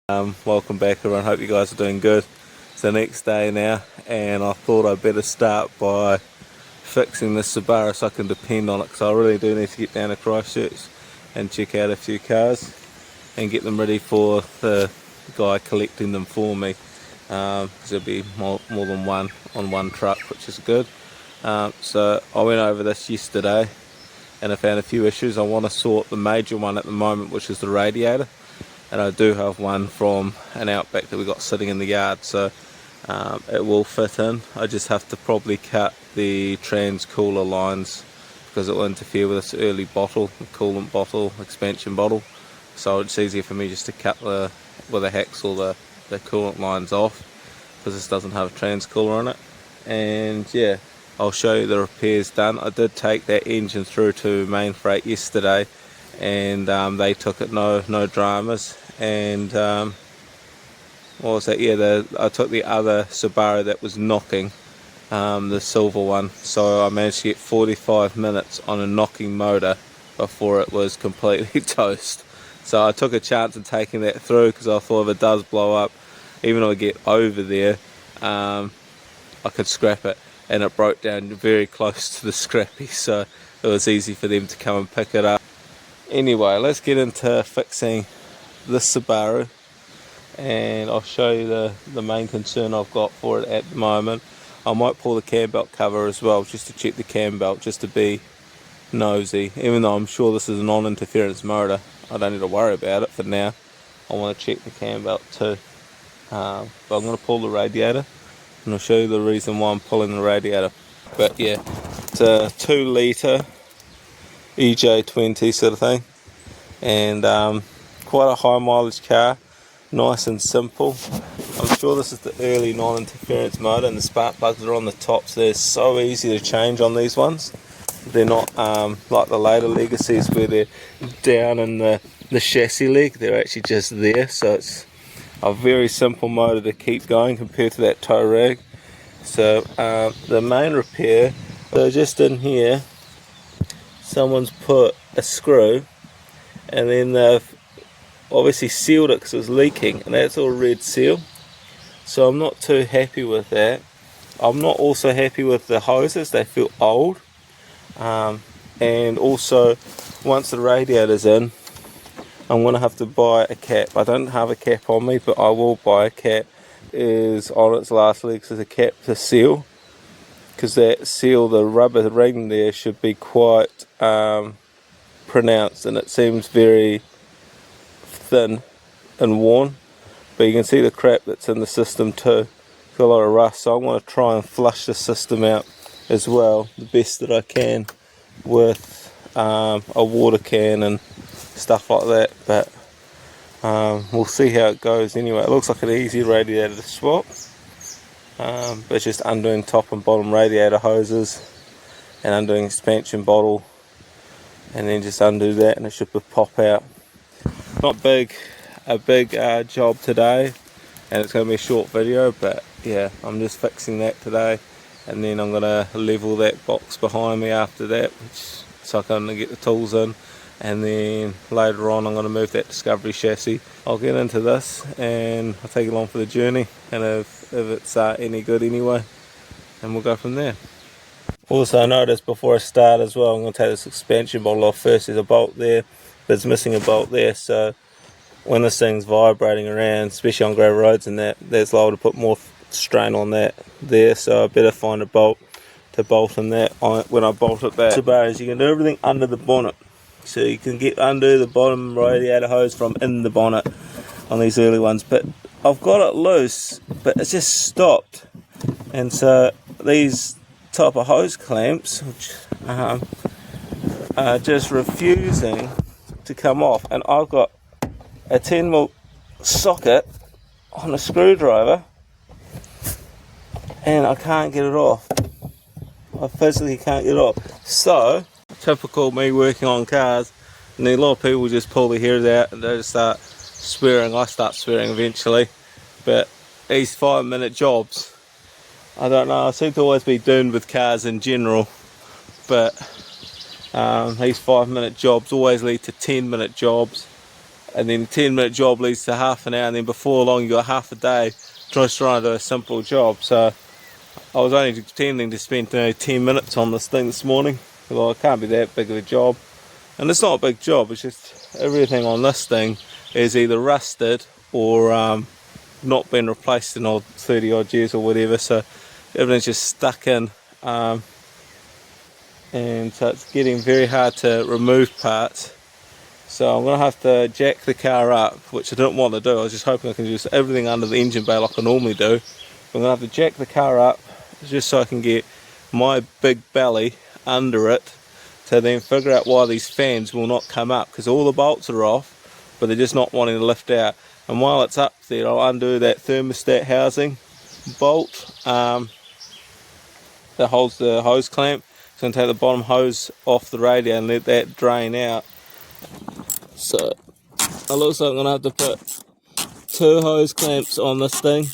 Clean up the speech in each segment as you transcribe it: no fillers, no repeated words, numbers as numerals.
Welcome back everyone, hope you guys are doing good. It's the next day now and I thought I'd better start by fixing this Subaru so I can depend on it, because I really do need to get down to Christchurch and check out a few cars and get them ready for the guy collecting them for me, because there'll be more than one on one truck, which is good. So I went over this yesterday and I found a few issues. I want to sort the major one at the moment, which is the radiator. And I do have one from an Outback that we got sitting in the yard, so it will fit in. I just have to probably cut the trans cooler lines because it will interfere with this early bottle, the coolant bottle, expansion bottle. So it's easier for me just to cut with a hacksaw the coolant lines off, because this doesn't have a trans cooler on it. And yeah, I'll show you the repairs done. I did take that engine through to Main Freight yesterday, and they took it no dramas. And what was that? Yeah, I took the other Subaru that was knocking, the silver one, so I managed to get 45 minutes on a knocking motor before it was completely toast. So I took a chance of taking that through, because I thought if it does blow up, even if I get over there, I could scrap it. And it broke down very close to the scrappy, so it was easy for them to come and pick it up. Anyway, let's get into fixing this Subaru, and I'll show you the main concern I've got for it at the moment. I might pull the cam belt cover as well, just to check the cam belt, just to be nosy. Even though I'm sure this is a non-interference motor, I don't need to worry about it for now. I want to check the cam belt too. But I'm going to pull the radiator, and I'll show you the reason why I'm pulling the radiator. But yeah, it's a 2 litre EJ20 sort of thing, and quite a high mileage car, nice and simple. I'm sure this is the early non-interference motor, and the spark plugs are on the top, so they're so easy to change on these ones. They're not like the later legacies where they're down in the chassis leg. They're actually just there, so it's a very simple motor to keep going compared to that tow rig. So the main repair, so just in here someone's put a screw, and then they've obviously sealed it because it was leaking, and that's all red seal. So I'm not too happy with that. I'm not also happy with the hoses, they feel old. And also, once the radiator's in, I'm going to have to buy a cap. I don't have a cap on me, but I will buy a cap. It is on its last legs as a cap to seal, because that seal, the rubber ring there, should be quite pronounced, and it seems very thin and worn. But you can see the crap that's in the system too. It's got a lot of rust, so I'm going to try and flush the system out as well, the best that I can, with a water can and stuff like that. But we'll see how it goes. Anyway, it looks like an easy radiator to swap, but it's just undoing top and bottom radiator hoses and undoing expansion bottle, and then just undo that and it should pop out. Not a big job today, and it's going to be a short video, but yeah, I'm just fixing that today, and then I'm going to level that box behind me after that, so I can get the tools in. And then later on I'm going to move that Discovery chassis. I'll get into this and I'll take it along for the journey, and if it's any good anyway, and we'll go from there. Also notice before I start as well, I'm going to take this expansion bottle off first. There's a bolt there, but it's missing a bolt there, so when this thing's vibrating around, especially on gravel roads and that's liable to put more strain on that there, so I better find a bolt to bolt in that when I bolt it back. Subarus, you can do everything under the bonnet. So you can get under the bottom radiator hose from in the bonnet on these early ones, but I've got it loose, but it's just stopped. And so these type of hose clamps, which are just refusing to come off, and I've got a 10mm socket on a screwdriver and I can't get it off. I physically can't get it off. So typical me working on cars, and then a lot of people just pull their hairs out and they just start swearing. I start swearing eventually, but these 5-minute jobs, I don't know, I seem to always be doomed with cars in general, but these 5-minute jobs always lead to 10-minute jobs, and then a 10-minute job leads to half an hour, and then before long you got half a day just trying to do a simple job. So I was only intending to spend 10 minutes on this thing this morning. Well, it can't be that big of a job, and it's not a big job, it's just everything on this thing is either rusted or not been replaced in 30 odd years or whatever, so everything's just stuck in, and so it's getting very hard to remove parts. So I'm going to have to jack the car up, which I didn't want to do. I was just hoping I can do everything under the engine bay like I normally do. But I'm going to have to jack the car up just so I can get my big belly under it to then figure out why these fans will not come up, because all the bolts are off but they're just not wanting to lift out. And while it's up there, I'll undo that thermostat housing bolt that holds the hose clamp. So I'm going to take the bottom hose off the radiator and let that drain out. So it looks like I'm going to have to put 2 hose clamps on this thing.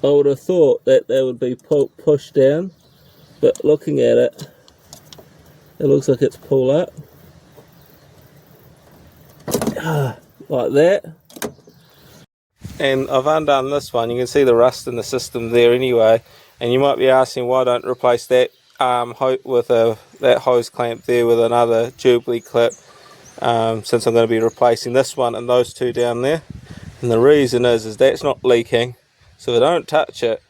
I would have thought that they would be pushed down, but looking at it, it looks like it's pull up. Like that. And I've undone this one. You can see the rust in the system there anyway, and you might be asking why I don't replace that with that hose clamp there with another Jubilee clip, since I'm going to be replacing this one and those 2 down there. And the reason is that's not leaking, so if I don't touch it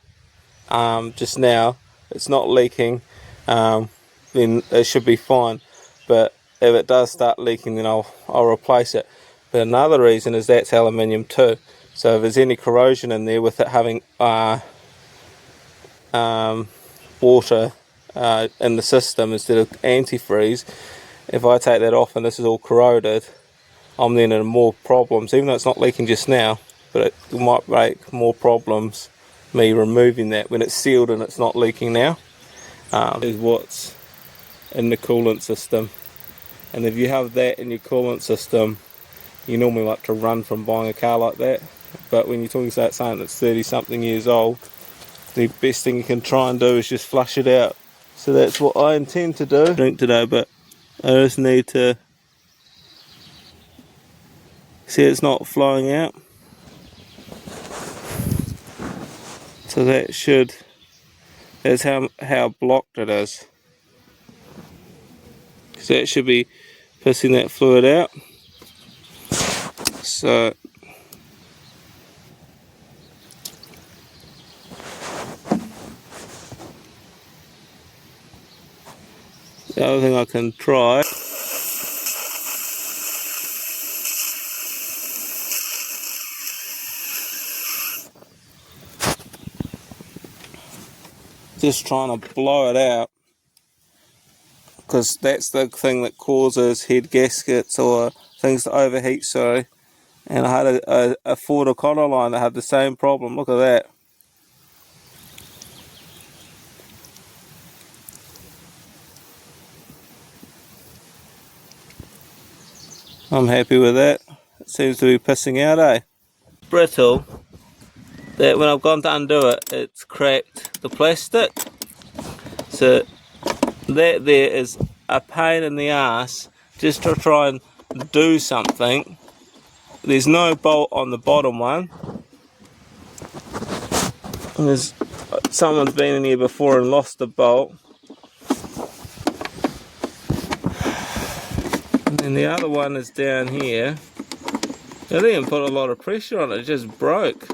just now, it's not leaking, then it should be fine. But if it does start leaking, then I'll replace it. But another reason is that's aluminium too, so if there's any corrosion in there with it having water in the system instead of antifreeze, if I take that off and this is all corroded, I'm then in more problems, even though it's not leaking just now, but it might make more problems me removing that when it's sealed and it's not leaking now. Is what's in the coolant system, and if you have that in your coolant system, you normally like to run from buying a car like that. But when you're talking about something that's 30 something years old, the best thing you can try and do is just flush it out. So that's what I intend to do. Drink today, but I just need to see it's not flowing out. So that's how blocked it is. So that should be pissing that fluid out. So the other thing I can try just trying to blow it out, because that's the thing that causes head gaskets or things to overheat. So, and I had a Ford Econoline that had the same problem. Look at that. I'm happy with that. It seems to be pissing out, eh? Brittle that when I've gone to undo it, it's cracked the plastic. So that there is a pain in the ass just to try and do something. There's no bolt on the bottom one. And someone's been in here before and lost the bolt. And then the other one is down here. I didn't put a lot of pressure on it, it just broke.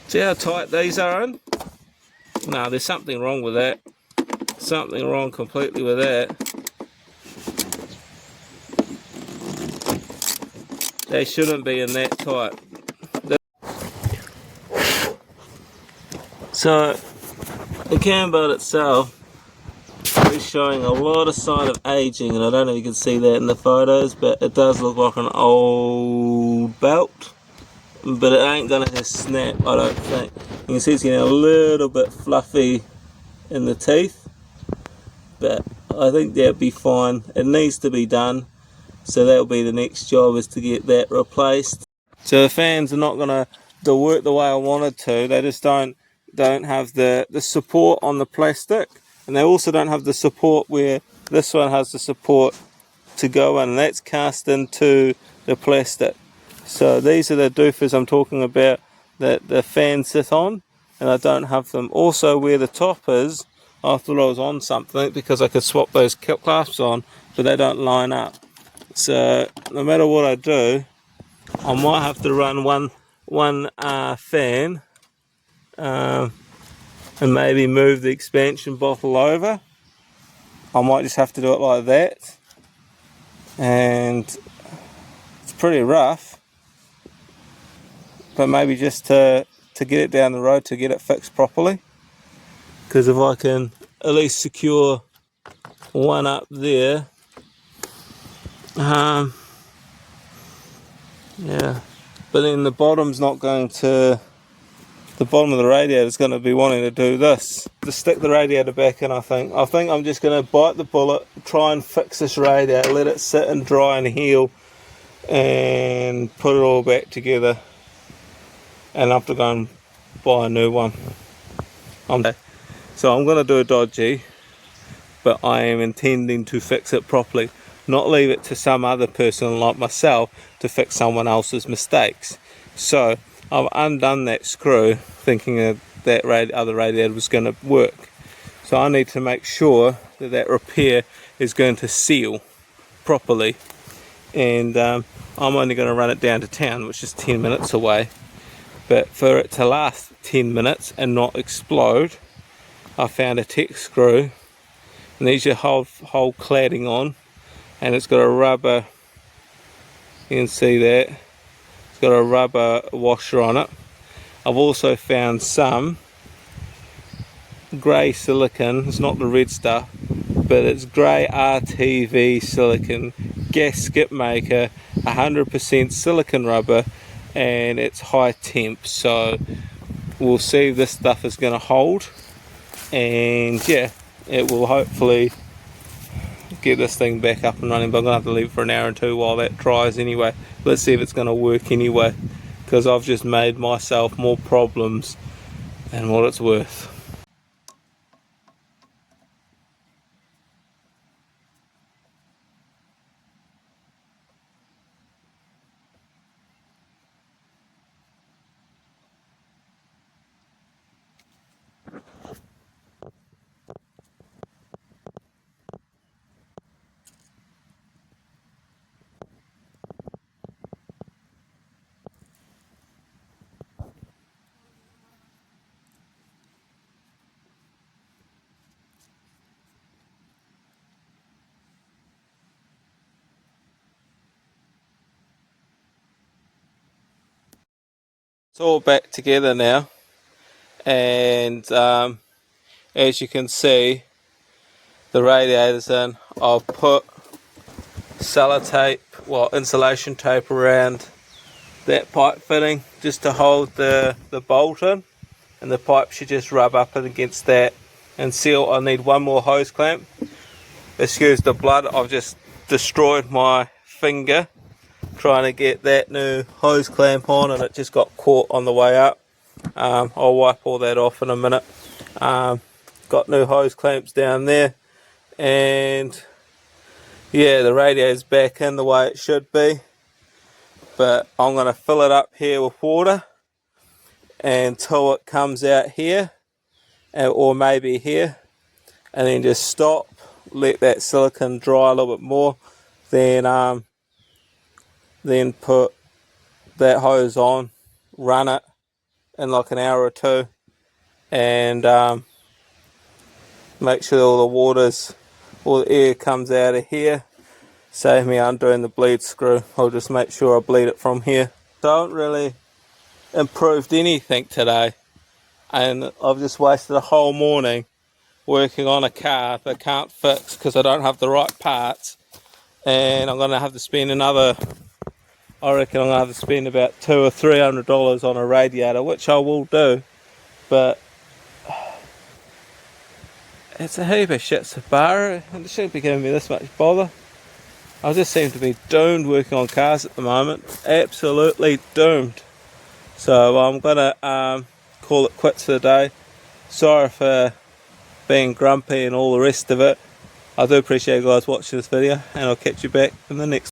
See how tight these are in? No, there's something wrong with that. Something wrong completely with that. They shouldn't be in that tight. So the cam belt itself is showing a lot of sign of aging, and I don't know if you can see that in the photos, but it does look like an old belt. But it ain't gonna just snap, I don't think. You can see it's getting a little bit fluffy in the teeth, but I I think that'll be fine. It needs to be done, so that'll be the next job, is to get that replaced. So the fans are not going to work the way I wanted to. They just don't have the support on the plastic, and they also don't have the support where this one has the support to go in, and that's cast into the plastic. So these are the doofers I'm talking about that the fans sit on, and I don't have them. Also, where the top is, I thought I was on something because I could swap those clasps on, but they don't line up. So no matter what I do, I might have to run one fan, and maybe move the expansion bottle over. I might just have to do it like that, and it's pretty rough, but maybe just to get it down the road, to get it fixed properly. Because if I can at least secure one up there, yeah, but then the bottom's not going to, the bottom of the radiator is going to be wanting to do this, to stick the radiator back in. I think I'm just going to bite the bullet, try and fix this radiator, let it sit and dry and heal, and put it all back together, and I have to go and buy a new one. So I'm going to do a dodgy, but I am intending to fix it properly, not leave it to some other person like myself to fix someone else's mistakes. So I've undone that screw thinking that other radiator was going to work. So I need to make sure that repair is going to seal properly, and I'm only going to run it down to town, which is 10 minutes away. But for it to last 10 minutes and not explode, I found a Tech screw, and these are whole cladding on, and it's got a rubber, you can see that, it's got a rubber washer on it. I've also found some grey silicone, it's not the red stuff, but it's grey RTV silicone, gasket maker, 100% silicone rubber, and it's high temp, so we'll see if this stuff is going to hold, and yeah, it will hopefully get this thing back up and running. But I'm going to have to leave it for an hour or two while that dries anyway. Let's see if it's going to work anyway, because I've just made myself more problems than what it's worth. It's all back together now, and as you can see, the radiator's in. I've put sellotape, insulation tape around that pipe fitting just to hold the bolt in, and the pipe should just rub up against that and seal. I need one more hose clamp. Excuse the blood, I've just destroyed my finger trying to get that new hose clamp on, and it just got caught on the way up. I'll wipe all that off in a minute. Got new hose clamps down there, and yeah, the radiator's back in the way it should be, but I'm going to fill it up here with water until it comes out here, or maybe here, and then just stop, let that silicone dry a little bit more, then put that hose on, run it in like an hour or two, and make sure all the air comes out of here. Save me undoing the bleed screw. I'll just make sure I bleed it from here. Don't really improved anything today, and I've just wasted a whole morning working on a car that I can't fix because I don't have the right parts, and I'm going to have to spend another, I reckon I'm going to have to spend about $200 or $300 on a radiator, which I will do, but It's a heap of shit Subaru, and it shouldn't be giving me this much bother. I just seem to be doomed working on cars at the moment. Absolutely doomed. So I'm gonna call it quits for the day. Sorry for being grumpy and all the rest of it. I do appreciate you guys watching this video, and I'll catch you back in the next